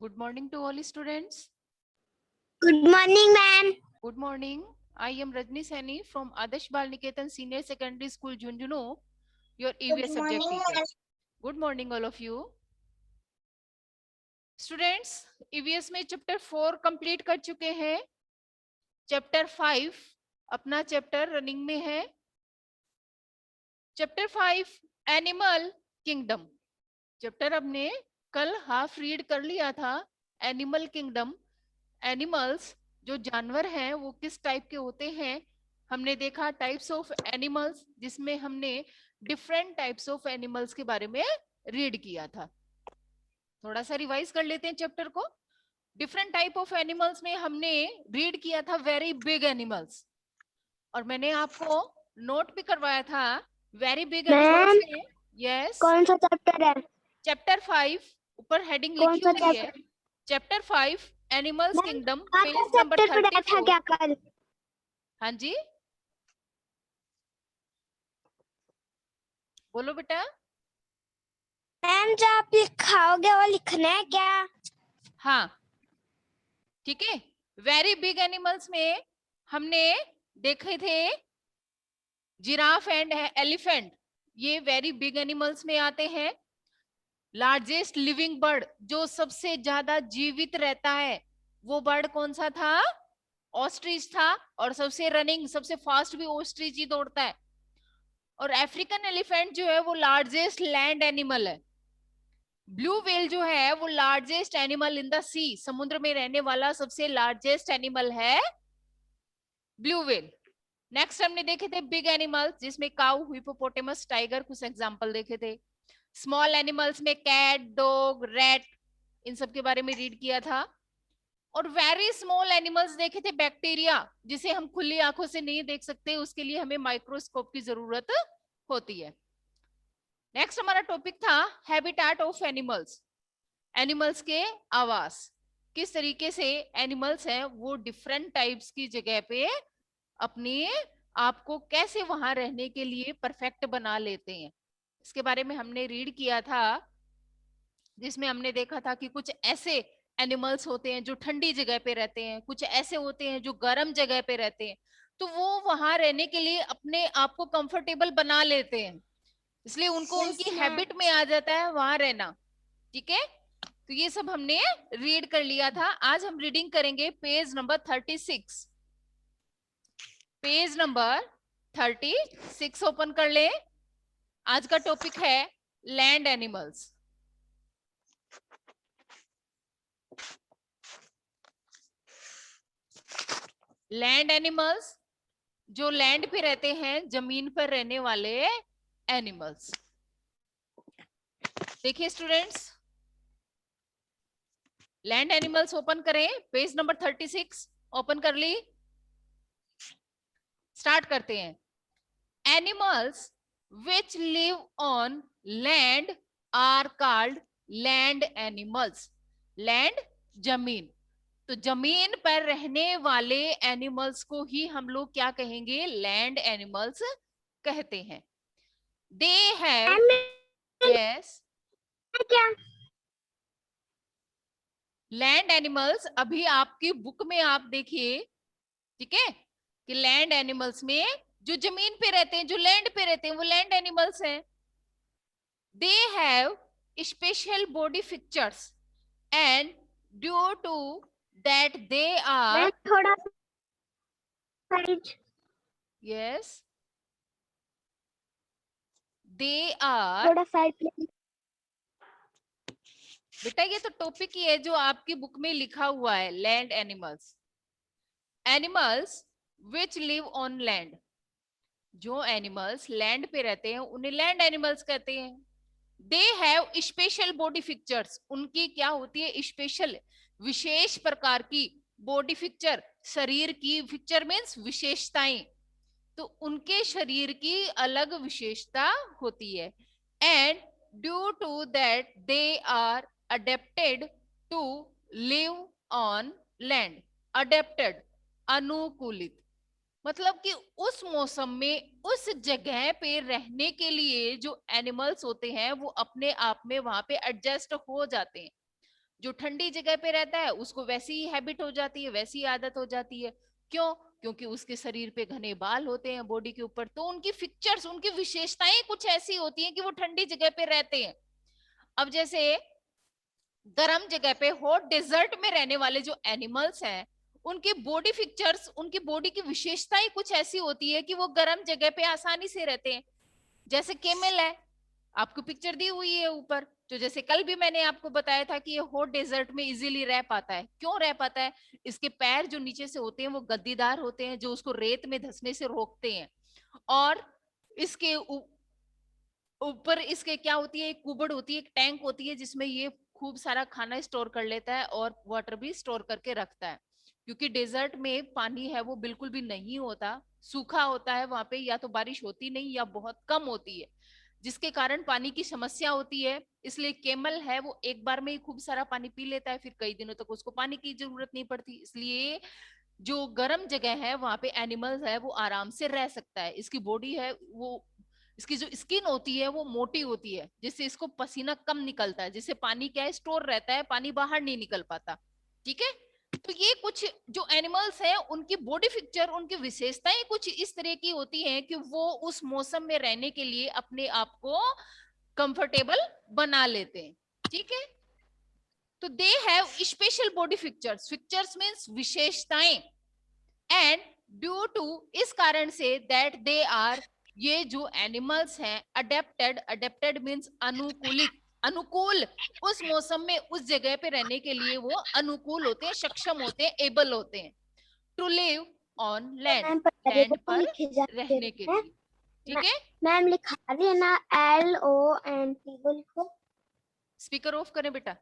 Good morning to all students. Good morning, ma'am. Good morning. I am Rajni Saini from Adarsh Balniketan Senior Secondary School, Junjunu, your EVS subject teacher. Good morning, all of you. Students, EVS में chapter 4 complete कर चुके हैं. Chapter 5 अपना chapter running में है. Chapter 5 animal kingdom. Chapter हमने कल half read कर लिया था. एनिमल किंगडम, एनिमल्स जो जानवर हैं वो किस टाइप के होते हैं हमने देखा. टाइप्स ऑफ एनिमल्स, जिसमें हमने डिफरेंट टाइप्स ऑफ एनिमल्स के बारे में रीड किया था. थोड़ा सा रिवाइज कर लेते हैं चैप्टर को. डिफरेंट टाइप ऑफ एनिमल्स में हमने रीड किया था वेरी बिग एनिमल्स, और मैंने आपको नोट भी करवाया था वेरी बिग एनिमल्स में. यस, कौन सा चैप्टर है? चैप्टर 5 ऊपर हेडिंग कौन लिखी सा हुई है. Chapter? Chapter 5 animals kingdom, page आपका नंबर चैप्टर पढ़ा था 34. क्या कल? हाँ जी, बोलो बेटा. मैम, जो आप लिखाओगे वो लिखना है क्या? हाँ, ठीक है. वेरी बिग एनिमल्स में हमने देखे थे जिराफ एंड एलिफेंट. ये वेरी बिग एनिमल्स में आते हैं. लार्जेस्ट लिविंग बर्ड, जो सबसे ज्यादा जीवित रहता है, वो बर्ड कौन सा था? ऑस्ट्रिच था. और सबसे रनिंग, सबसे फास्ट भी ऑस्ट्रिच ही दौड़ता है. और अफ्रीकन एलिफेंट जो है वो लार्जेस्ट लैंड एनिमल है. ब्लू व्हेल जो है वो लार्जेस्ट एनिमल इन द सी, समुद्र में रहने वाला सबसे लार्जेस्ट एनिमल है ब्लू व्हेल. नेक्स्ट हमने देखे थे बिग एनिमल्स, जिसमें काऊ, हिपोपोटेमस, टाइगर, कुछ एग्जांपल देखे थे. स्मॉल एनिमल्स में कैट, डॉग, रैट, इन सब के बारे में रीड किया था. और वेरी स्मॉल एनिमल्स देखे थे बैक्टीरिया, जिसे हम खुली आंखों से नहीं देख सकते, उसके लिए हमें माइक्रोस्कोप की जरूरत होती है. नेक्स्ट हमारा टॉपिक था हैबिटेट ऑफ एनिमल्स. एनिमल्स के आवास, किस तरीके से एनिमल्स हैं वो डिफरेंट टाइप्स की जगह पे अपने आपको कैसे वहां रहने के लिए परफेक्ट बना लेते हैं, इसके बारे में हमने रीड किया था. जिसमें हमने देखा था कि कुछ ऐसे एनिमल्स होते हैं जो ठंडी जगह पे रहते हैं, कुछ ऐसे होते हैं जो गर्म जगह पे रहते हैं. तो वो वहां रहने के लिए अपने आप को कंफर्टेबल बना लेते हैं, इसलिए उनको उनकी हैबिट में आ जाता है वहां रहना. ठीक है, तो ये सब हमने रीड कर लिया था. आज हम रीडिंग करेंगे page number 36. Page number 36 open कर ले. आज का टॉपिक है लैंड एनिमल्स. लैंड एनिमल्स, जो लैंड पे रहते हैं, जमीन पर रहने वाले एनिमल्स. देखिए स्टूडेंट्स, लैंड एनिमल्स ओपन करें. पेज नंबर 36 ओपन कर ली. स्टार्ट करते हैं. Animals which live on land are called land animals. Land, जमीन. तो जमीन पर रहने वाले एनिमल्स को ही हम लोग क्या कहेंगे? लैंड एनिमल्स कहते हैं. दे हैव, यस, क्या? लैंड एनिमल्स अभी आपकी बुक में आप देखिए, ठीक है, कि लैंड एनिमल्स में जो जमीन पे रहते हैं, जो लैंड पे रहते हैं, वो लैंड एनिमल्स हैं. They have special body features and due to that they are, थोड़ा साइड, यस, दे आर, थोड़ा साइड. बेटा ये तो टॉपिक ही है जो आपकी बुक में लिखा हुआ है, land animals. Animals which live on land, जो एनिमल्स लैंड पे रहते हैं उन्हें लैंड एनिमल्स कहते हैं. They have special body features, उनकी क्या होती है? स्पेशल, विशेष प्रकार की बॉडी फीचर, शरीर की, फीचर मीन्स विशेषताएं, तो उनके शरीर की अलग विशेषता होती है. And due to that they are adapted to live on land. Adapted, अनुकूलित, मतलब कि उस मौसम में उस जगह पे रहने के लिए जो एनिमल्स होते हैं वो अपने आप में वहां पे एडजस्ट हो जाते हैं. जो ठंडी जगह पे रहता है उसको वैसी ही हैबिट हो जाती है, वैसी आदत हो जाती है। क्यों? क्योंकि उसके शरीर पे घने बाल होते हैं बॉडी के ऊपर, तो उनकी फीचर्स, उनकी विशेषताएं कुछ ऐसी होती हैं कि वो ठंडी जगह पे रहते हैं। अब जैसे गर्म जगह पे हॉट डेजर्ट में रहने वाले जो एनिमल्स हैं, उनकी बॉडी फीचर्स, उनकी बॉडी की विशेषताएं कुछ ऐसी होती है कि वो गर्म जगह पे आसानी से रहते हैं। जैसे केमल है, आपको पिक्चर दी हुई है ऊपर, जो जैसे कल भी मैंने आपको बताया था कि ये हॉट डेजर्ट में इजीली रह पाता है। क्यों रह पाता है? इसके पैर जो नीचे से होते हैं वो गद्दीदार होते हैं, जो उसको रेत में धंसने से रोकते हैं। और इसके ऊपर इसके क्या होती है, एक कुबड़ होती है, एक टैंक होती है, जिसमें ये खूब सारा खाना स्टोर कर लेता है और वाटर भी स्टोर करके रखता है। क्योंकि डेजर्ट में पानी है वो बिल्कुल भी नहीं होता, सूखा होता है वहां पे, या तो बारिश होती नहीं या बहुत कम होती है, जिसके कारण पानी की समस्या होती है। इसलिए केमल है वो एक बार में ही खूब सारा पानी पी लेता है, फिर कई दिनों तक उसको पानी की जरूरत नहीं पड़ती। इसलिए जो गर्म जगह है वहां पे एनिमल्स है वो आराम से रह सकता है। इसकी बॉडी है वो, इसकी जो स्किन होती है वो मोटी होती है, जिससे इसको पसीना कम निकलता है, जिससे पानी क्या है, स्टोर रहता है, पानी बाहर नहीं निकल पाता। ठीक है? तो ये कुछ जो एनिमल्स हैं उनकी बॉडी पिक्चर, उनकी विशेषताएं कुछ इस तरह की होती हैं कि वो उस मौसम में रहने के लिए अपने आप को कंफर्टेबल बना लेते हैं। ठीक है? तो दे have special body pictures, pictures means विशेषताएं, एंड ड्यू टू, इस कारण से, दैट दे आर, ये जो एनिमल्स हैं अडेप्टेड, अडेप्टेड मीन्स अनुकूलित, अनुकूल, उस मौसम में उस जगह पे रहने के लिए वो अनुकूल होते हैं, सक्षम होते हैं, एबल होते हैं to live on land, ma'am पर लैंड वो पर लिखे जाते रहने के हैं। लिए। ठीक है? मैम लिखा रही है ना, LONT, वो लिखो। स्पीकर ऑफ करें बेटा।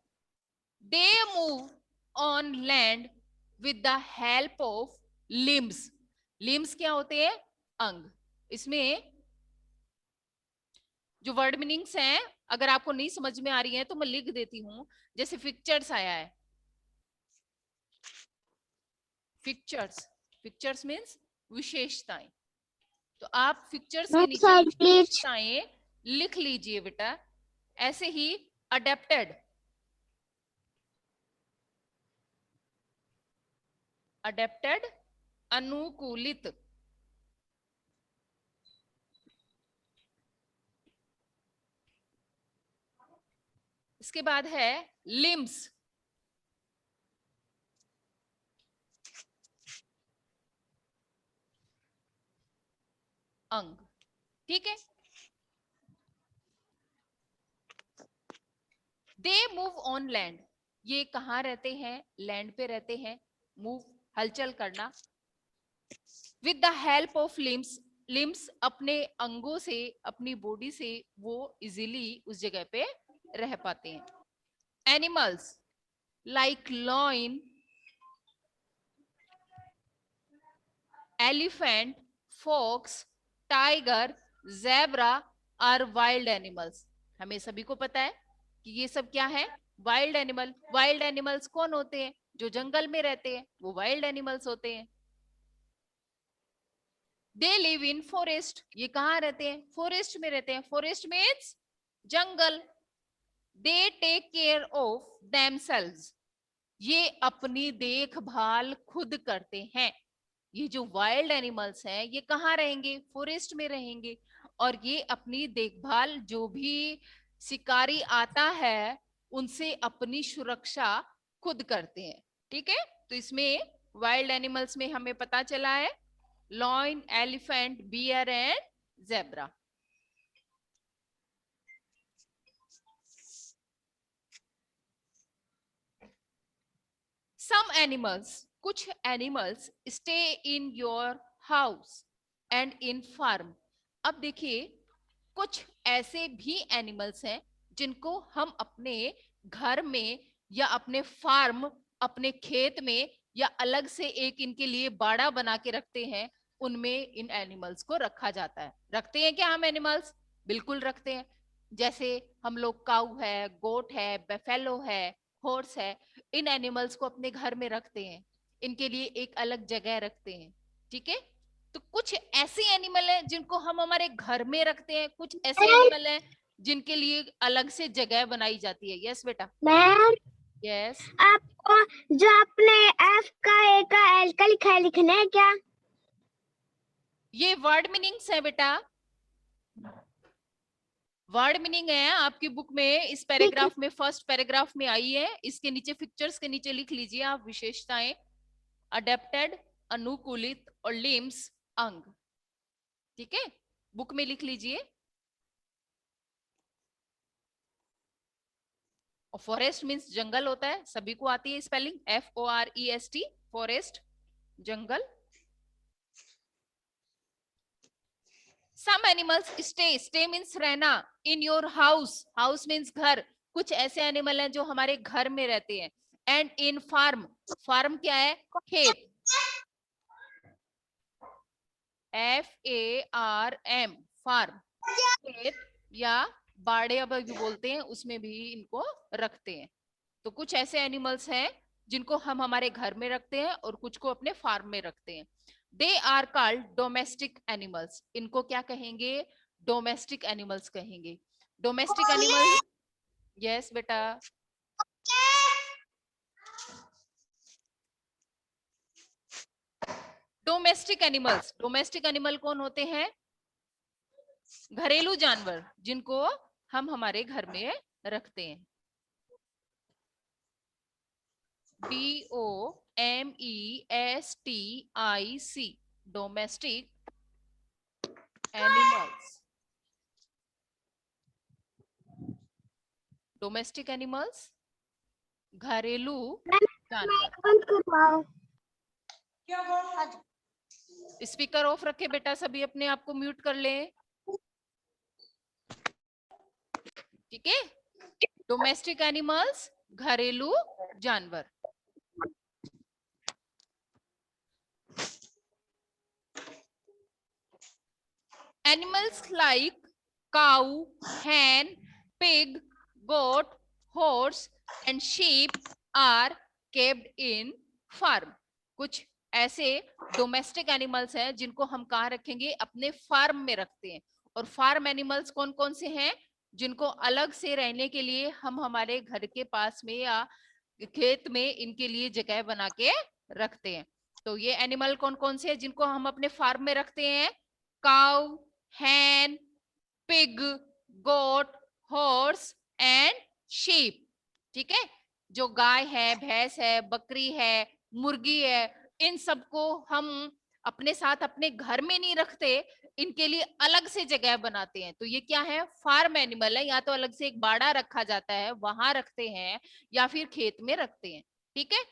They move on land with the help of limbs. Limbs क्या होते हैं? अंग। इसमें जो वर्ड मीनिंग्स हैं, अगर आपको नहीं समझ में आ रही है तो मैं लिख देती हूं। जैसे फिक्चर्स आया है, फिक्चर्स, फिक्चर्स मीन्स विशेषताएं, तो आप फिक्चर्स के नीचे प्लीज। विशेषताएं लिख लीजिए बेटा। ऐसे ही अडेप्टेड, अडेप्टेड अनुकूलित, इसके बाद है लिम्स, अंग। ठीक है? दे मूव ऑन लैंड, ये कहाँ रहते हैं? लैंड पे रहते हैं। मूव, हलचल करना। With the help of limbs, limbs अपने अंगों से, अपनी बॉडी से वो इजीली उस जगह पे रह पाते हैं। Animals like lion, elephant, fox, tiger, zebra are wild animals. हमें सभी को पता है कि ये सब क्या है? Wild animal. वाइल्ड एनिमल्स कौन होते हैं? जो जंगल में रहते हैं वो वाइल्ड एनिमल्स होते हैं। दे लिव इन फॉरेस्ट, ये कहाँ रहते हैं? फॉरेस्ट में रहते हैं। फॉरेस्ट मीन्स जंगल। They take care of themselves, ये अपनी देखभाल खुद करते हैं। ये जो वाइल्ड एनिमल्स हैं ये कहाँ रहेंगे? फॉरेस्ट में रहेंगे। और ये अपनी देखभाल, जो भी शिकारी आता है उनसे अपनी सुरक्षा खुद करते हैं। ठीक है? तो इसमें वाइल्ड एनिमल्स में हमें पता चला है lion, elephant, bear and zebra. Some animals, कुछ animals stay in your house and in farm. अब देखिए, कुछ ऐसे भी एनिमल्स हैं जिनको हम अपने घर में या अपने फार्म, अपने खेत में, या अलग से एक इनके लिए बाड़ा बना के रखते हैं, उनमें इन एनिमल्स को रखा जाता है। रखते हैं क्या हम एनिमल्स? बिल्कुल रखते हैं। जैसे हम लोग काऊ है, गोट है, बेफेलो है, हॉर्स है, इन एनिमल्स को अपने घर में रखते हैं, इनके लिए एक अलग जगह रखते हैं। ठीक है? तो कुछ ऐसे एनिमल हैं जिनको हम हमारे घर में रखते हैं, कुछ ऐसे एनिमल हैं जिनके लिए अलग से जगह बनाई जाती है। यस बेटा। मैम यस, आपको जो आपने एफ का ए का एल का लिखा है लिखना है क्या? ये वर्ड मीनिंग्स है बेटा, वर्ड मीनिंग है आपकी बुक में, इस पैराग्राफ में, फर्स्ट पैराग्राफ में आई है। इसके नीचे पिक्चर्स के नीचे लिख लीजिए आप विशेषताएं, अडेप्टेड, अनुकूलित और लिम्स, अंग। ठीक है, बुक में लिख लीजिए। और फॉरेस्ट मीन्स जंगल होता है, सभी को आती है स्पेलिंग, FOREST, फॉरेस्ट, जंगल। Some animals stay means रहना, in your house means घर, कुछ ऐसे एनिमल हैं जो हमारे घर में रहते हैं। एंड इन फार्म क्या है? खेत, FARM, फार्म, खेत या बाड़े अब भी बोलते हैं, उसमें भी इनको रखते हैं। तो कुछ ऐसे एनिमल्स हैं जिनको हम हमारे घर में रखते हैं और कुछ को अपने फार्म में रखते हैं। They are called domestic animals, इनको क्या कहेंगे? डोमेस्टिक एनिमल्स कहेंगे। डोमेस्टिक एनिमल, यस बेटा, डोमेस्टिक एनिमल कौन होते हैं? घरेलू जानवर जिनको हम हमारे घर में रखते हैं। DOMESTIC, domestic animals. Domestic animals, घरेलू जानवर। बंद करवाओ। स्पीकर ऑफ रखे बेटा, सभी अपने आप को म्यूट कर ले। ठीक है, डोमेस्टिक एनिमल्स, घरेलू जानवर। Animals like cow, hen, pig, goat, horse and sheep are kept in farm। कुछ ऐसे डोमेस्टिक एनिमल्स हैं जिनको हम कहाँ रखेंगे? अपने फार्म में रखते हैं। और फार्म एनिमल्स कौन कौन से हैं? जिनको अलग से रहने के लिए हम हमारे घर के पास में या खेत में इनके लिए जगह बना के रखते हैं। तो ये एनिमल कौन कौन से हैं जिनको हम अपने फार्म में रखते हैं? काऊ, hen, pig, goat, horse and sheep। ठीक है, जो गाय है, भैंस है, बकरी है, मुर्गी है, इन सबको हम अपने साथ अपने घर में नहीं रखते, इनके लिए अलग से जगह बनाते हैं। तो ये क्या है? फार्म एनिमल है। या तो अलग से एक बाड़ा रखा जाता है, वहां रखते हैं, या फिर खेत में रखते हैं। ठीक है,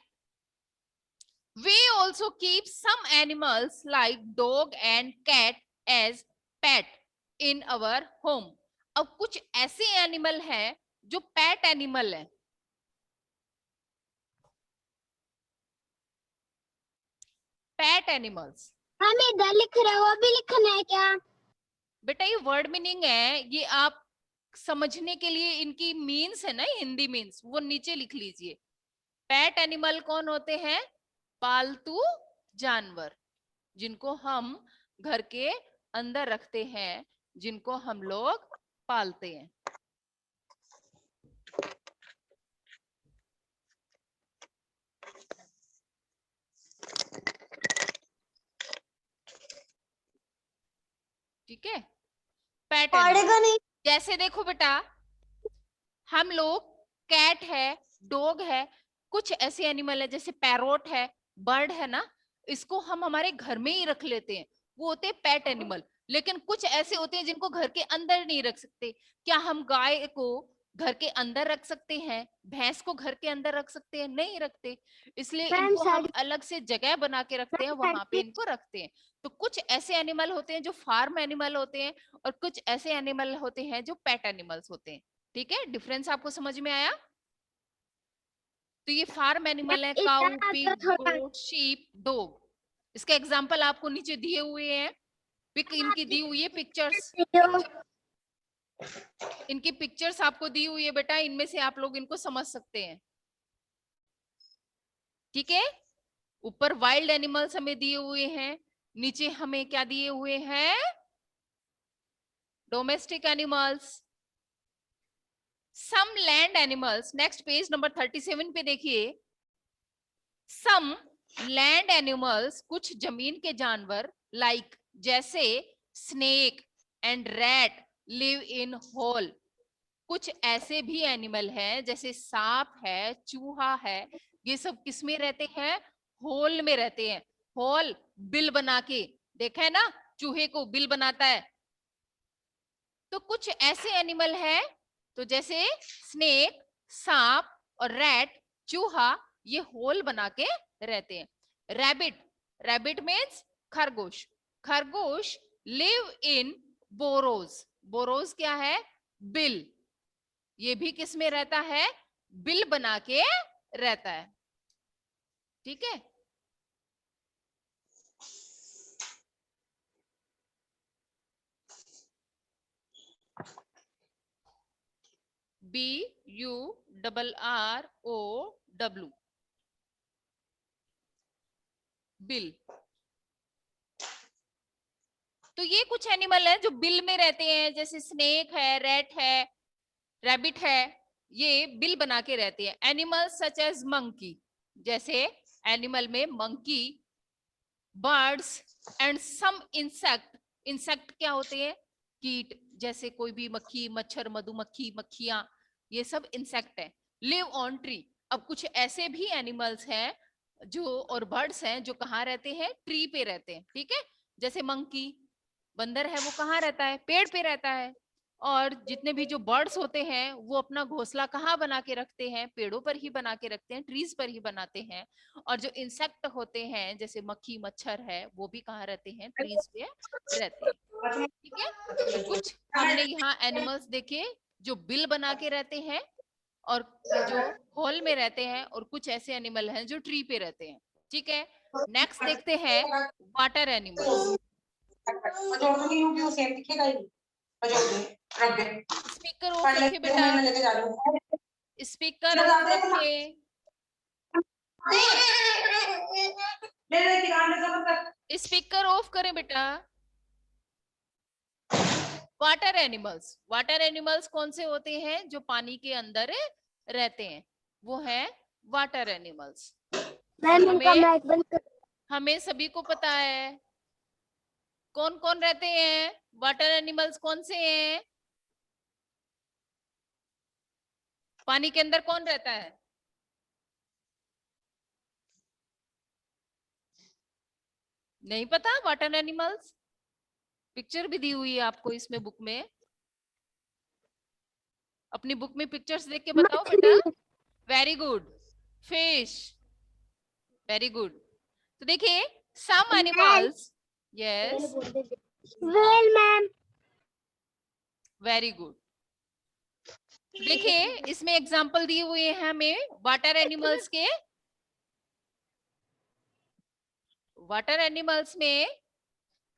we also keep some animals like dog and cat as pet in our home। अब कुछ ऐसे एनिमल हैं जो पेट एनिमल है। पेट एनिमल्स, हम इधर लिख रहे हो, वो भी लिखना है क्या? बेटा ये वर्ड मीनिंग है, ये आप समझने के लिए इनकी मीन्स है ना, हिंदी मीन्स, वो नीचे लिख लीजिए। पेट एनिमल कौन होते हैं? पालतू जानवर, जिनको हम घर के अंदर रखते हैं, जिनको हम लोग पालते हैं। ठीक है, पेट एनिमल। नहीं। जैसे देखो बेटा, हम लोग कैट है, डॉग है, कुछ ऐसे एनिमल है जैसे पैरोट है, बर्ड है ना, इसको हम हमारे घर में ही रख लेते हैं, वो होते हैं पेट एनिमल। लेकिन कुछ ऐसे होते हैं जिनको घर के अंदर नहीं रख सकते। क्या हम गाय को घर के अंदर रख सकते हैं? भैंस को घर के अंदर रख सकते हैं? नहीं रखते। इसलिए इनको हम अलग से जगह बना के रखते हैं, वहां पे इनको रखते हैं। तो कुछ ऐसे एनिमल होते हैं जो फार्म एनिमल होते हैं, और कुछ ऐसे एनिमल होते हैं जो पेट एनिमल्स होते हैं। ठीक है, डिफरेंस आपको समझ में आया? तो ये फार्म एनिमल है, काऊ, पिग, गोट, शीप, डॉग। इसके एग्जांपल आपको नीचे दिए हुए हैं, पिक इनकी दी हुई है पिक्चर्स, इनकी पिक्चर्स आपको दी हुई है बेटा, इनमें से आप लोग इनको समझ सकते हैं। ठीक है, ऊपर वाइल्ड एनिमल्स हमें दिए हुए हैं, नीचे हमें क्या दिए हुए हैं? Domestic animals. Some land animals, next page number 37 पे देखिए, सम लैंड एनिमल्स, कुछ जमीन के जानवर, लाइक जैसे snake and rat live in hole, कुछ ऐसे भी एनिमल हैं जैसे सांप है, चूहा है, ये सब किस में रहते हैं? होल में रहते हैं। होल, बिल बना के, देखा है ना, चूहे को बिल बनाता है। तो कुछ ऐसे एनिमल है, तो जैसे स्नेक, सांप और रैट, चूहा, ये होल बना के रहते हैं। रैबिट, रैबिट मीन्स खरगोश, खरगोश लिव इन बोरोज, बोरोज क्या है? बिल, ये भी किस में रहता है? बिल बना के रहता है। ठीक है, BURROW, बिल। तो ये कुछ एनिमल है जो बिल में रहते हैं, जैसे स्नेक है, रैट है, रैबिट है, ये बिल बना के रहते हैं। एनिमल्स सच एज मंकी, जैसे एनिमल में monkey, birds and some insect, insect क्या होते हैं? कीट, जैसे कोई भी मक्खी, मच्छर, मधुमक्खी, मक्खियां, ये सब इंसेक्ट है। लिव ऑन ट्री, अब कुछ ऐसे भी एनिमल्स हैं जो, और बर्ड्स हैं जो कहाँ रहते हैं? ट्री पे रहते हैं। ठीक है, जैसे मंकी, बंदर है, वो कहाँ रहता है? पेड़ पे रहता है। और जितने भी जो बर्ड्स होते हैं वो अपना घोंसला कहाँ बना के रखते हैं? पेड़ों पर ही बना के रखते हैं, ट्रीज पर ही बनाते हैं। और जो इंसेक्ट होते हैं जैसे मक्खी, मच्छर है, वो भी कहाँ रहते हैं? ट्रीज पे रहते हैं। ठीक है, तो कुछ हमने यहाँ एनिमल्स देखे जो बिल बना के रहते हैं और जो होल में रहते हैं, और कुछ ऐसे एनिमल हैं जो ट्री पे रहते हैं। ठीक है, नेक्स्ट देखते हैं वाटर एनिमल्स। स्पीकर ऑफ रखे बेटा, स्पीकर ऑफ रखे। स्पीकर ऑफ करें बेटा। वाटर एनिमल्स, वाटर एनिमल्स कौन से होते हैं? जो पानी के अंदर रहते हैं, वो है वाटर एनिमल्स। हमें सभी को पता है कौन कौन रहते हैं वाटर एनिमल्स, कौन से हैं? पानी के अंदर कौन रहता है? नहीं पता वाटर एनिमल्स? पिक्चर भी दी हुई है आपको इसमें, बुक में, अपनी बुक में पिक्चर्स देख के बताओ बेटा। Very good, fish, very good. तो देखिए, some animals, yes, well ma'am, very good. देखिए इसमें एग्जाम्पल दिए हुए हैं हमें वाटर एनिमल्स के। वाटर एनिमल्स में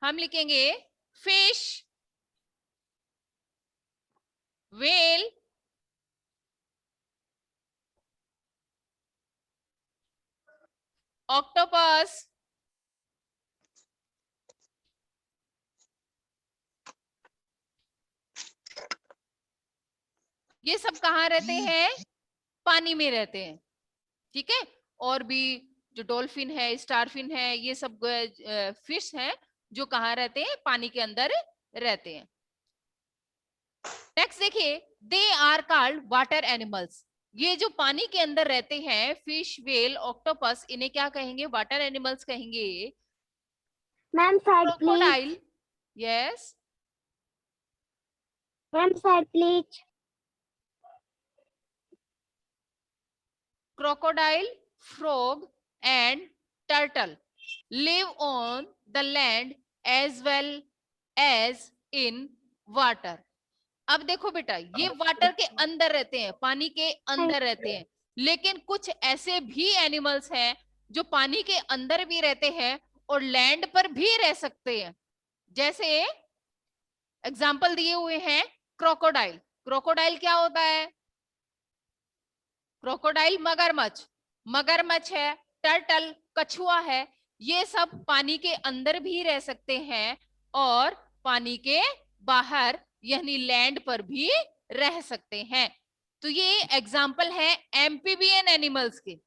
हम लिखेंगे फिश, वेल, ऑक्टोपस, ये सब कहाँ रहते हैं? पानी में रहते हैं। ठीक है, और भी जो डॉल्फिन है, स्टारफिन है, ये सब फिश हैं जो कहाँ रहते हैं? पानी के अंदर रहते हैं। नेक्स्ट देखिए, they are called water animals, ये जो पानी के अंदर रहते हैं, फिश, वेल, ऑक्टोपस, इन्हें क्या कहेंगे? वाटर एनिमल्स कहेंगे। Ma'am side please, crocodile, yes, ma'am side please. crocodile, frog and turtle live on the land as well as in water. अब देखो बेटा, ये वाटर के अंदर रहते हैं, पानी के अंदर रहते हैं, लेकिन कुछ ऐसे भी एनिमल्स हैं जो पानी के अंदर भी रहते हैं और लैंड पर भी रह सकते हैं। जैसे एग्जाम्पल दिए हुए हैं क्रोकोडाइल। क्रोकोडाइल क्या होता है? क्रोकोडाइल मगरमच्छ, मगरमच्छ है, टर्टल कछुआ है, ये सब पानी के अंदर भी रह सकते हैं और पानी के बाहर यानी लैंड पर भी रह सकते हैं। तो ये एग्जाम्पल है एम्फीबियन एनिमल्स के।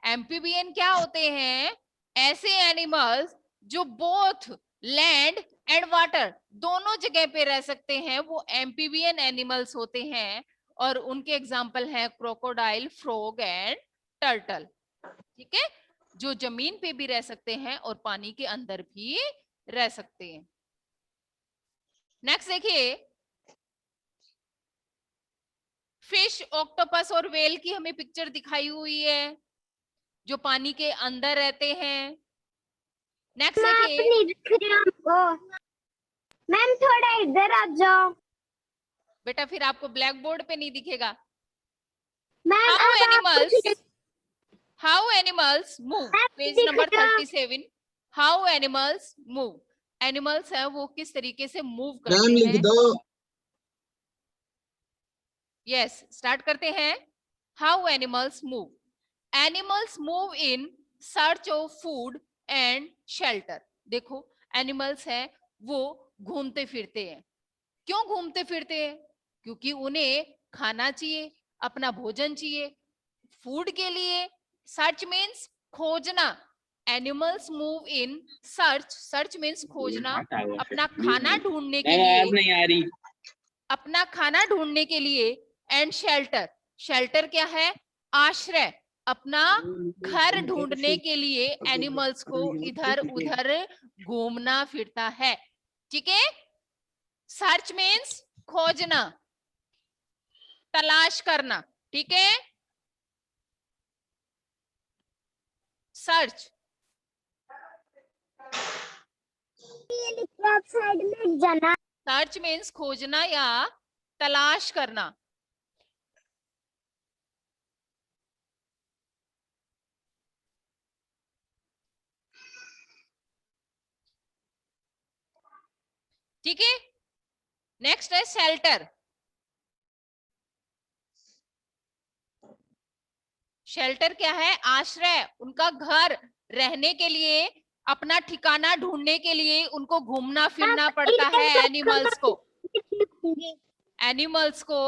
एम्फीबियन क्या होते हैं? ऐसे एनिमल्स जो बोथ लैंड एंड वाटर दोनों जगह पे रह सकते हैं, वो एम्फीबियन एनिमल्स होते हैं। और उनके एग्जाम्पल है क्रोकोडाइल, फ्रॉग एंड टर्टल। ठीक है, जो जमीन पे भी रह सकते हैं और पानी के अंदर भी रह सकते हैं। नेक्स्ट देखिए, फिश, ऑक्टोपस और व्हेल की हमें पिक्चर दिखाई हुई है, जो पानी के अंदर रहते हैं। नेक्स्ट देखिए, नहीं दिख रही हमको। मैम थोड़ा इधर आ जाओ। बेटा फिर आपको ब्लैक बोर्ड पे नहीं दिखेगा। मैम हाउ अब आप कुछ animals, how animals move, page दिख नंबर रहा। 37। हाउ एनिमल्स मूव, एनिमल्स है वो किस तरीके से मूव मैम करते लिख हैं। दो। यस, स्टार्ट करते हैं। How animals move, animals move in search of food and shelter. देखो, एनिमल्स हैं वो घूमते फिरते हैं। क्यों घूमते फिरते हैं? क्योंकि उन्हें खाना चाहिए, अपना भोजन चाहिए, फूड के लिए। सर्च मीन्स खोजना। Animals move in search, search means खोजना, अपना खाना ढूंढने के लिए, नहीं आ रही। अपना खाना ढूंढने के लिए। एंड शेल्टर, शेल्टर क्या है? आश्रय, अपना घर ढूंढने के लिए एनिमल्स को इधर उधर घूमना फिरता है। ठीक है, सर्च मीन्स खोजना, तलाश करना। ठीक है, सर्च। साइड में जना। सर्च मीन्स खोजना या तलाश करना। ठीक है, नेक्स्ट है शेल्टर। शेल्टर क्या है? आश्रय, उनका घर, रहने के लिए, अपना ठिकाना ढूंढने के लिए उनको घूमना फिरना पड़ता है। एनिमल्स को, एनिमल्स को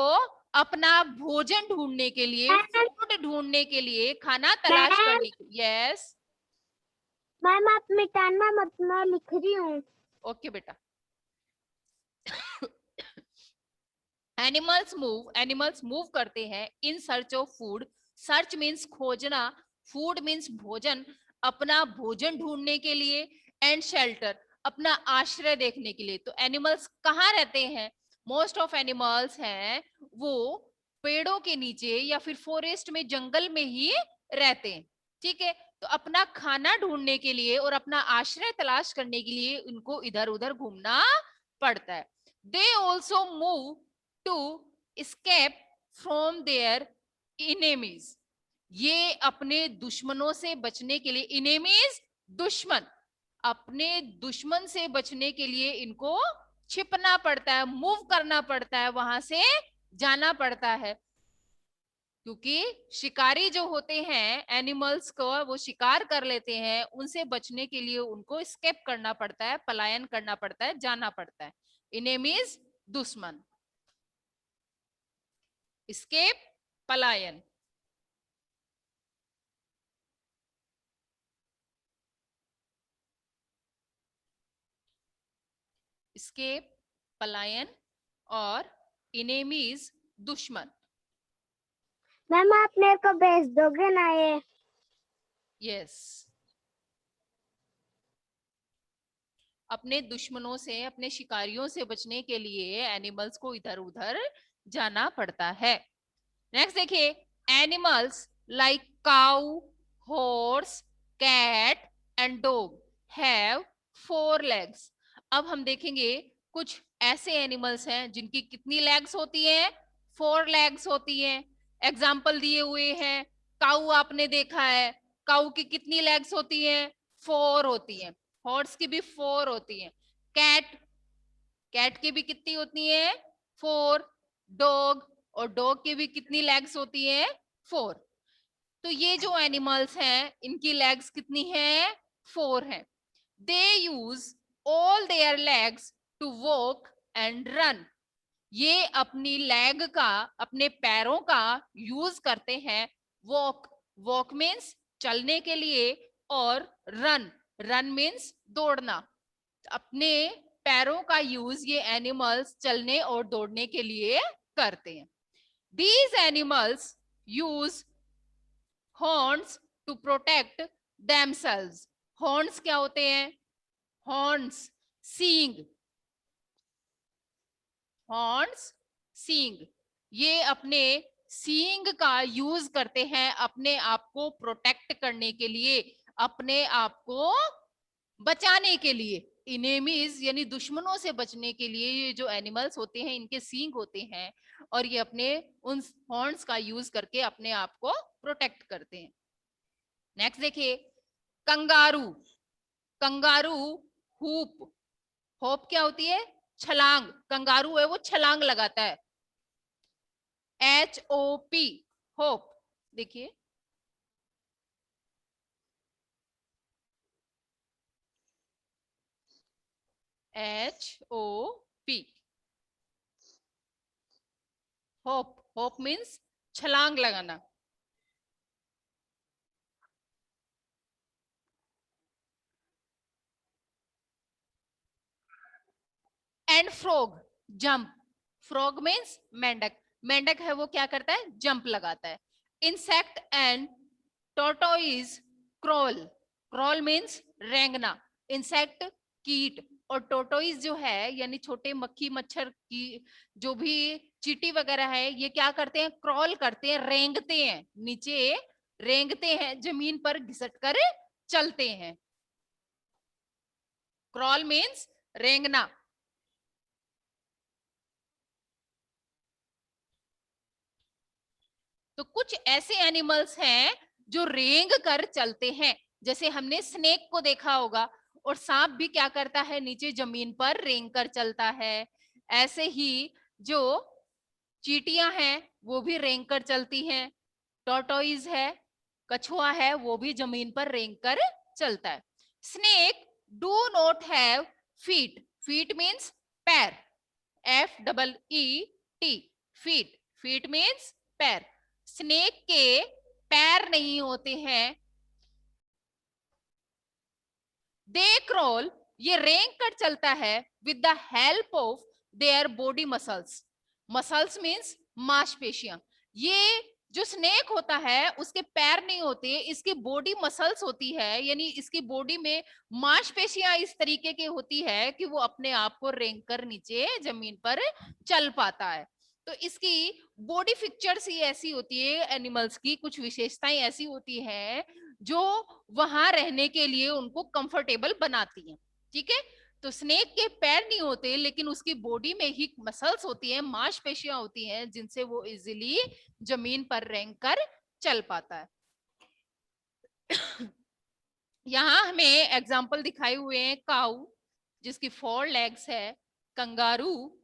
अपना भोजन ढूंढने के लिए, फूड ढूंढने के लिए, खाना तलाश करने के लिए। यस मैम आप मिटाना मत, मैं लिख रही हूँ। ओके बेटा। एनिमल्स मूव करते हैं in search of food. Search means खोजना, फूड मीन्स भोजन, अपना भोजन ढूंढने के लिए। एंड शेल्टर, अपना आश्रय देखने के लिए। तो एनिमल्स कहाँ रहते हैं? मोस्ट ऑफ एनिमल्स हैं वो पेड़ों के नीचे या फिर फॉरेस्ट में, जंगल में ही रहते हैं। ठीक है, तो अपना खाना ढूंढने के लिए और अपना आश्रय तलाश करने के लिए उनको इधर उधर घूमना पड़ता है। They also move to escape from their enemies, ये अपने दुश्मनों से बचने के लिए, enemies दुश्मन, अपने दुश्मन से बचने के लिए इनको छिपना पड़ता है, मूव करना पड़ता है, वहां से जाना पड़ता है। क्योंकि शिकारी जो होते हैं एनिमल्स को, वो शिकार कर लेते हैं, उनसे बचने के लिए उनको स्केप करना पड़ता है, पलायन करना पड़ता है, जाना पड़ता है। इनेमीज दुश्मन, escape पलायन। escape पलायन और enemies दुश्मन। मैम आप मेरे को भेज दोगे ना ये? यस, अपने दुश्मनों से, अपने शिकारियों से बचने के लिए एनिमल्स को इधर उधर जाना पड़ता है। नेक्स्ट देखिए, animals like cow, horse, cat and dog have 4 legs. अब हम देखेंगे कुछ ऐसे एनिमल्स हैं जिनकी कितनी लेग्स होती हैं? 4 लेग्स होती हैं। एग्जाम्पल दिए हुए हैं। काऊ आपने देखा है, काऊ की कितनी लेग्स होती हैं? 4 होती हैं। हॉर्स की भी 4 होती हैं। कैट, कैट की भी कितनी होती है? 4। डॉग, और डॉग की भी कितनी लेग्स होती है? 4। तो ये जो एनिमल्स हैं इनकी लेग्स कितनी है? 4 है। They use all their legs to walk and run. ये अपनी लेग का, अपने पैरों का यूज करते हैं। वॉक, वॉक मीन्स चलने के लिए, और रन, रन मीन्स दौड़ना। अपने पैरों का यूज ये एनिमल्स चलने और दौड़ने के लिए करते हैं। These animals use horns to protect themselves. Horns क्या होते हैं? Horns, सींग, horns, सींग। ये अपने सींग का यूज करते हैं अपने आप को प्रोटेक्ट करने के लिए, अपने आप को बचाने के लिए। इनेमीज यानी दुश्मनों से बचने के लिए ये जो एनिमल्स होते हैं इनके सींग होते हैं, और ये अपने उन हॉर्न्स का यूज करके अपने आप को प्रोटेक्ट करते हैं। नेक्स्ट देखिए, कंगारू। कंगारू हूप, होप क्या होती है? छलांग। कंगारू है वो छलांग लगाता है, HOP, होप। देखिए, HOP, होप। होप मीन्स छलांग लगाना। And frog, jump. Frog means मेंढक। मेंढक है वो क्या करता है? जंप लगाता है। Insect and tortoise crawl. Crawl means रेंगना। इंसेक्ट कीट, और टोर्टोइज जो है यानी छोटे मक्खी मच्छर की जो भी चींटी वगैरह है, ये क्या करते हैं? क्रॉल करते हैं, रेंगते हैं नीचे, रेंगते हैं, जमीन पर घिसट कर चलते हैं। क्रॉल मीन्स रेंगना। तो कुछ ऐसे एनिमल्स हैं जो रेंग कर चलते हैं, जैसे हमने स्नेक को देखा होगा, और सांप भी क्या करता है? नीचे जमीन पर रेंग कर चलता है। ऐसे ही जो चींटियां हैं वो भी रेंग कर चलती हैं। टॉर्टोइज है, कछुआ है, वो भी जमीन पर रेंग कर चलता है। Snake do not have feet. Feet means पैर, FEET, फीट। फीट मीन्स पैर। स्नेक के पैर नहीं होते हैं। दे क्रॉल, ये रेंग कर चलता है with the help of their body muscles. Muscles means मांसपेशियां। ये जो स्नेक होता है उसके पैर नहीं होते, इसकी बॉडी मसल्स होती है, यानी इसकी बॉडी में मांसपेशियां इस तरीके की होती है कि वो अपने आप को रेंग कर नीचे जमीन पर चल पाता है। तो इसकी बॉडी फीचर्स ही ऐसी होती है, एनिमल्स की कुछ विशेषताएं ऐसी होती है जो वहां रहने के लिए उनको कंफर्टेबल बनाती हैं। ठीक है, तो स्नेक के पैर नहीं होते, लेकिन उसकी बॉडी में ही मसल्स होती हैं, मांसपेशियां होती हैं, जिनसे वो इजीली जमीन पर रेंग कर चल पाता है। यहाँ हमें एग्जाम्पल दिखाए हुए हैं, काऊ जिसकी 4 लेग्स है, कंगारू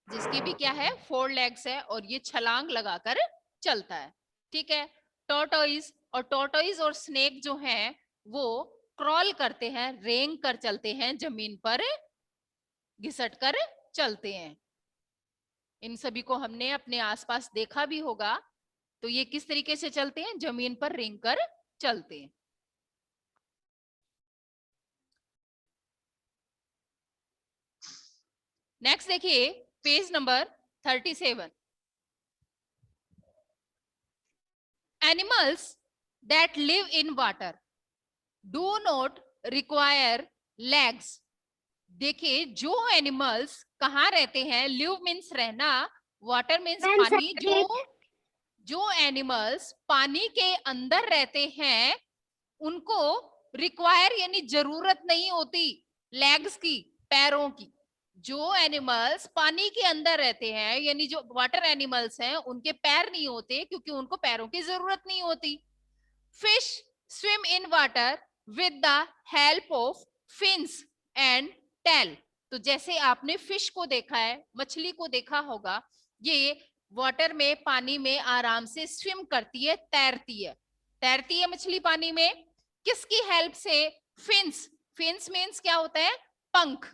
जिसकी भी क्या है 4 लेग्स है, और ये छलांग लगाकर चलता है। ठीक है, टॉर्टोइज, और टॉर्टोइज और स्नेक जो हैं वो क्रॉल करते हैं, रेंग कर चलते हैं, जमीन पर घिसट कर चलते हैं। इन सभी को हमने अपने आसपास देखा भी होगा। तो ये किस तरीके से चलते हैं? जमीन पर रेंग कर चलते हैं। नेक्स्ट देखिए, page number 37। Animals that live in water do not require legs. देखिए, जो एनिमल्स कहाँ रहते हैं, लिव मीन्स रहना, वाटर मीन्स पानी। जो एनिमल्स पानी के अंदर रहते हैं उनको रिक्वायर यानी जरूरत नहीं होती लेग्स की, पैरों की। जो एनिमल्स पानी के अंदर रहते हैं यानी जो वाटर एनिमल्स हैं उनके पैर नहीं होते, क्योंकि उनको पैरों की जरूरत नहीं होती। Fish swim in water with the help of fins and tail. तो जैसे आपने फिश को देखा है, मछली को देखा होगा, ये वाटर में, पानी में आराम से स्विम करती है, तैरती है। तैरती है मछली पानी में किसकी हेल्प से? फिन्स। फिन्स मीन्स क्या होता है? पंख।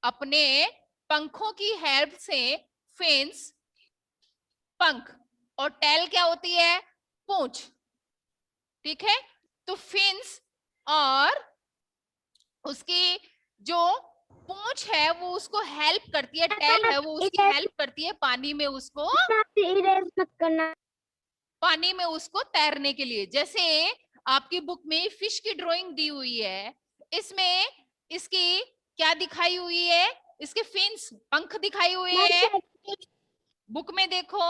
अपने पंखों की हेल्प से फिन्स पंख, और टेल क्या होती है? पूंछ। ठीक है, तो फिन्स और उसकी जो पूंछ है वो उसको हेल्प करती है, टेल है वो उसकी हेल्प करती है पानी में उसको इरेज मत करना। पानी में उसको तैरने के लिए। जैसे आपकी बुक में फिश की ड्राइंग दी हुई है, इसमें इसकी क्या दिखाई हुई है? इसके फिन्स, पंख दिखाई हुए हैं बुक में देखो,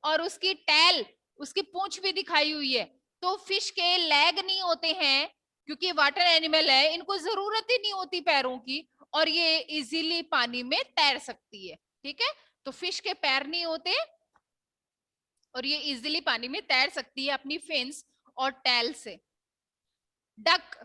और उसकी टेल, उसकी पूंछ भी दिखाई हुई है। तो फिश के लेग नहीं होते हैं क्योंकि वाटर एनिमल है, इनको जरूरत ही नहीं होती पैरों की, और ये इजीली पानी में तैर सकती है। ठीक है, तो फिश के पैर नहीं होते और ये इजीली पानी में तैर सकती है अपनी फिन्स और टेल से। डक,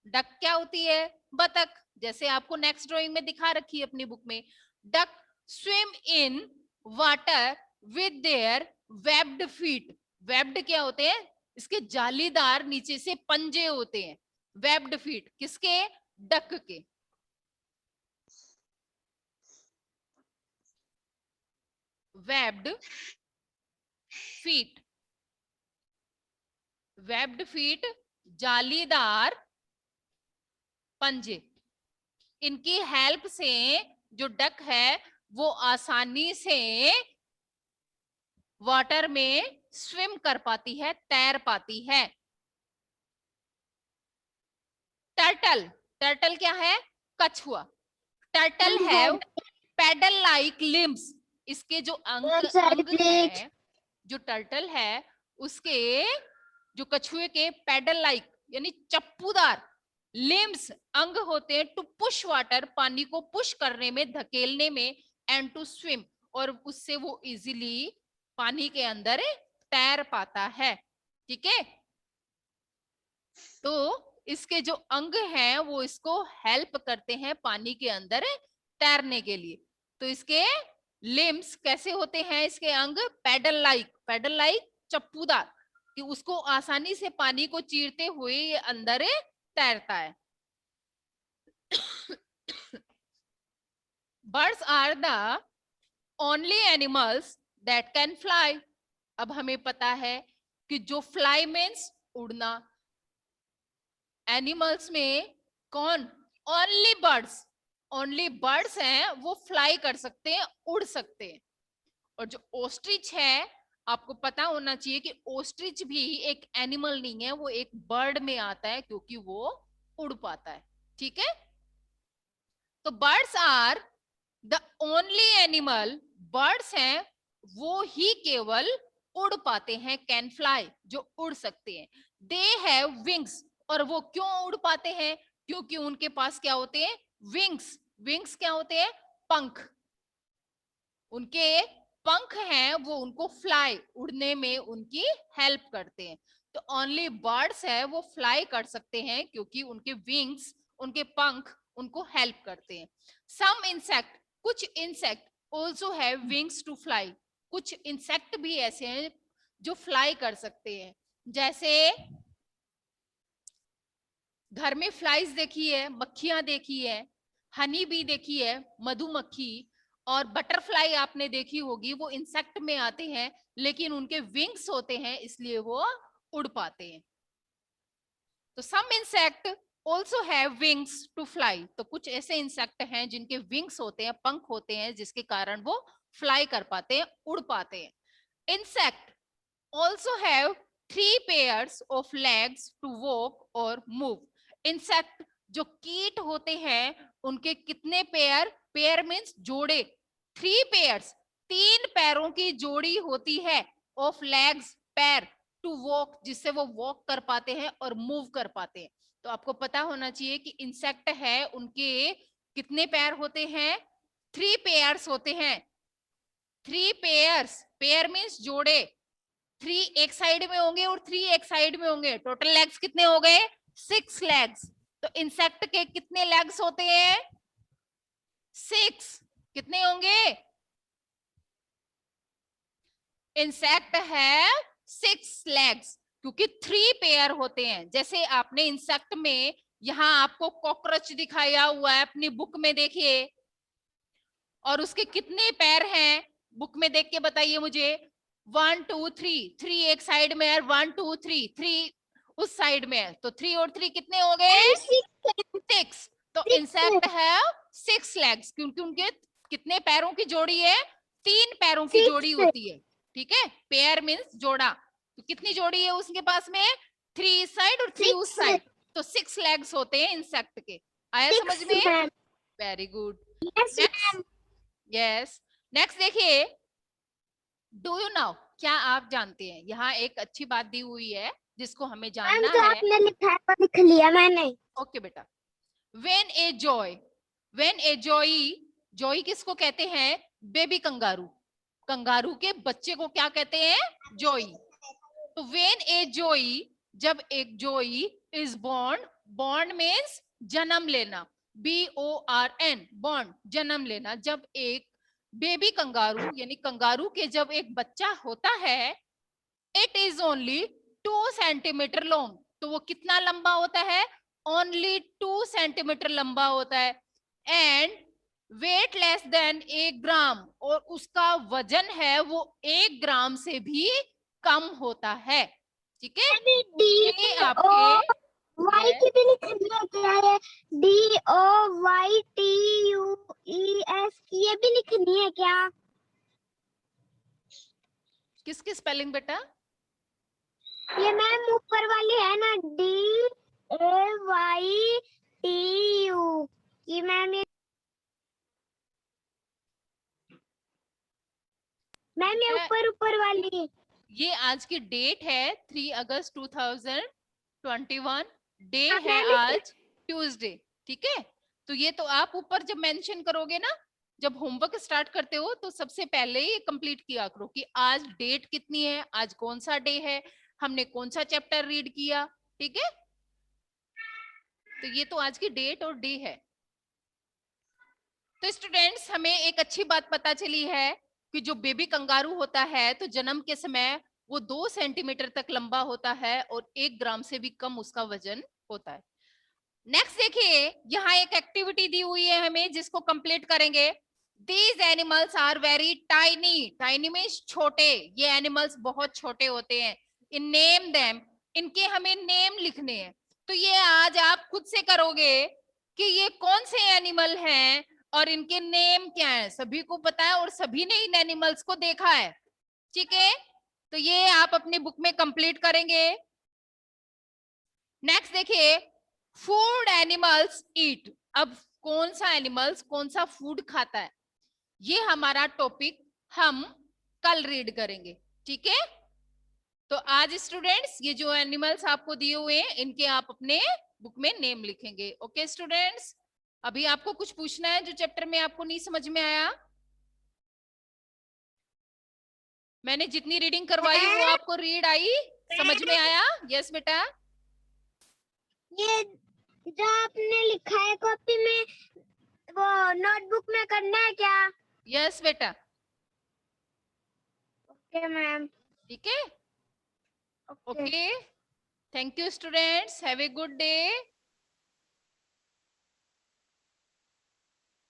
डक क्या होती है? बतख। जैसे आपको नेक्स्ट ड्राइंग में दिखा रखी है अपनी बुक में, duck swim in water with their webbed feet. Webbed क्या होते हैं? इसके जालीदार नीचे से पंजे होते हैं। वेब्ड फीट किसके? डक के। वेब्ड फीट, वेब्ड फीट जालीदार पंजे, इनकी हेल्प से जो डक है वो आसानी से वाटर में स्विम कर पाती है, तैर पाती है। टर्टल, टर्टल क्या है? कछुआ। Turtle have paddle like limbs. इसके जो अंग है, जो टर्टल है उसके, जो कछुए के पैडल लाइक यानी चप्पूदार लिम्स, अंग होते हैं टू पुश वाटर, पानी को पुश करने में, धकेलने में, एंड टू स्विम, और उससे वो इजीली पानी के अंदर तैर पाता है। ठीक है, तो इसके जो अंग हैं वो इसको हेल्प करते हैं पानी के अंदर तैरने के लिए। तो इसके लिम्स कैसे होते हैं? इसके अंग पैडल लाइक, पैडल लाइक चप्पूदार, कि उसको आसानी से पानी को चीरते हुए ये अंदर तैरता है। Birds are the only animals that can fly. अब हमें पता है कि जो फ्लाई मीन्स उड़ना, एनिमल्स में कौन? ओनली बर्ड्स, ओनली बर्ड्स हैं वो फ्लाई कर सकते हैं, उड़ सकते हैं। और जो ओस्ट्रिच है, आपको पता होना चाहिए कि ओस्ट्रिच भी एक एनिमल नहीं है, वो एक बर्ड में आता है क्योंकि वो उड़ पाता है। ठीक है, तो birds are the only animal, birds हैं वो ही केवल उड़ पाते हैं, कैन फ्लाई, जो उड़ सकते हैं। दे हैव विंग्स, और वो क्यों उड़ पाते हैं? क्योंकि उनके पास क्या होते हैं? विंग्स। विंग्स क्या होते हैं? पंख। उनके पंख हैं वो उनको फ्लाई, उड़ने में उनकी हेल्प करते हैं। तो ओनली बर्ड्स है वो फ्लाई कर सकते हैं क्योंकि उनके विंग्स, उनके पंख उनको हेल्प करते हैं। सम इंसेक्ट, कुछ insect also have wings to fly. कुछ इंसेक्ट भी ऐसे हैं जो फ्लाई कर सकते हैं। जैसे घर में फ्लाइज देखी है, मक्खियां देखी है, हनी बी देखी है, मधुमक्खी, और बटरफ्लाई आपने देखी होगी, वो इंसेक्ट में आते हैं लेकिन उनके विंग्स होते हैं इसलिए वो उड़ पाते हैं। तो some insect also have wings to fly. तो कुछ ऐसे इंसेक्ट हैं जिनके विंग्स होते हैं, पंख होते हैं, जिसके कारण वो फ्लाई कर पाते हैं, उड़ पाते हैं। Insect also have 3 pairs of legs to walk or move। Insect जो कीट होते हैं उनके कितने पेयर? पेयर मीन्स जोड़े। 3 pairs, 3 पैरों की जोड़ी होती है, ऑफ लेग्स पैर, टू वॉक, जिससे वो वॉक कर पाते हैं और मूव कर पाते हैं। तो आपको पता होना चाहिए कि इंसेक्ट है उनके कितने पैर होते हैं? 3 pairs होते हैं। 3 pairs, पेयर मीन्स जोड़े, 3 एक साइड में होंगे और 3 एक साइड में होंगे। टोटल लेग्स कितने हो गए? 6 लेग्स। तो इंसेक्ट के कितने लेग्स होते हैं? 6। कितने होंगे? इंसेक्ट है 6 लेग्स क्योंकि 3 पेयर होते हैं। जैसे आपने इंसेक्ट में, यहां आपको कॉकरोच दिखाया हुआ है अपनी बुक में, देखिए और उसके कितने पैर हैं बुक में देख के बताइए मुझे। 1 2 3, 3 एक साइड में है, 1 2 3, 3 उस साइड में है, तो 3 और 3 कितने हो गए? 6। तो इंसेक्ट है 6 लेग्स, क्योंकि उनके कितने पैरों की जोड़ी है? 3 पैरों की जोड़ी होती है। ठीक है, पेयर मीन्स जोड़ा। तो कितनी जोड़ी है उसके पास में? 3 इस साइड और 3 उस साइड, तो 6 लेग्स होते हैं इंसेक्ट के। आया समझ में? Very good. Next, yes, next देखिए, डू यू नाउ, क्या आप जानते हैं, यहाँ एक अच्छी बात दी हुई है जिसको हमें जानना जो है। आपने लिखा है वो लिख लिया मैंने। ओके बेटा। When a joy, when a joy, joy किसको कहते हैं? Baby kangaroo. कंगारू के बच्चे को क्या कहते हैं? जोई। तो when a joy, जब एक जोई is born, born means जन्म लेना, BORN, born जन्म लेना। जब एक बेबी कंगारू यानी कंगारू के जब एक बच्चा होता है, it is only 2 centimetre long, तो वो कितना लंबा होता है? ओनली 2 सेंटीमीटर लंबा होता है। एंड वेट लेस देन 1 ग्राम, और उसका वजन है वो 1 ग्राम से भी कम होता है। ठीक है, ये आपके वाई की भी लिखनी है क्या? ये DOYTUES की ये भी लिखनी है क्या? किसकी स्पेलिंग बेटा? ये मैम ऊपर वाली है ना, DAYTU ये मैम, ये ऊपर ऊपर वाली। ये आज की डेट है 3 अगस्त 2021, डे हाँ, है मैम आज ट्यूसडे। ठीक है, तो ये तो आप ऊपर जब मेंशन करोगे ना, जब होमवर्क स्टार्ट करते हो, तो सबसे पहले ये कंप्लीट किया करो कि आज डेट कितनी है, आज कौन सा डे है, हमने कौन सा चैप्टर रीड किया। ठीक है, तो ये तो आज की डेट और डे है। तो स्टूडेंट्स, हमें एक अच्छी बात पता चली है कि जो बेबी कंगारू होता है, तो जन्म के समय वो 2 सेंटीमीटर तक लंबा होता है और 1 ग्राम से भी कम उसका वजन होता है। नेक्स्ट देखिए, यहाँ एक एक्टिविटी दी हुई है हमें, जिसको कंप्लीट करेंगे। These animals are very tiny. Tiny means छोटे, ये एनिमल्स बहुत छोटे होते हैं। In name them, इनके हमें नेम लिखने हैं। तो ये आज आप खुद से करोगे कि ये कौन से एनिमल हैं और इनके नेम क्या है। सभी को पता है और सभी ने इन एनिमल्स को देखा है। ठीक है, तो ये आप अपनी बुक में कंप्लीट करेंगे। नेक्स्ट देखिए, फूड एनिमल्स ईट। अब कौन सा एनिमल्स कौन सा फूड खाता है, ये हमारा टॉपिक हम कल रीड करेंगे। ठीक है, तो आज स्टूडेंट्स ये जो एनिमल्स आपको दिए हुए हैं, इनके आप अपने बुक में नेम लिखेंगे। ओके स्टूडेंट्स, अभी आपको कुछ पूछना है जो चैप्टर में आपको नहीं समझ में आया? मैंने जितनी रीडिंग करवाई वो आपको रीड आई, समझ में आया? यस बेटा। ये जो आपने लिखा है कॉपी में, वो नोटबुक में करना है क्या? यस बेटा। Okay ma'am. ठीक है, okay, thank you students, have a good day.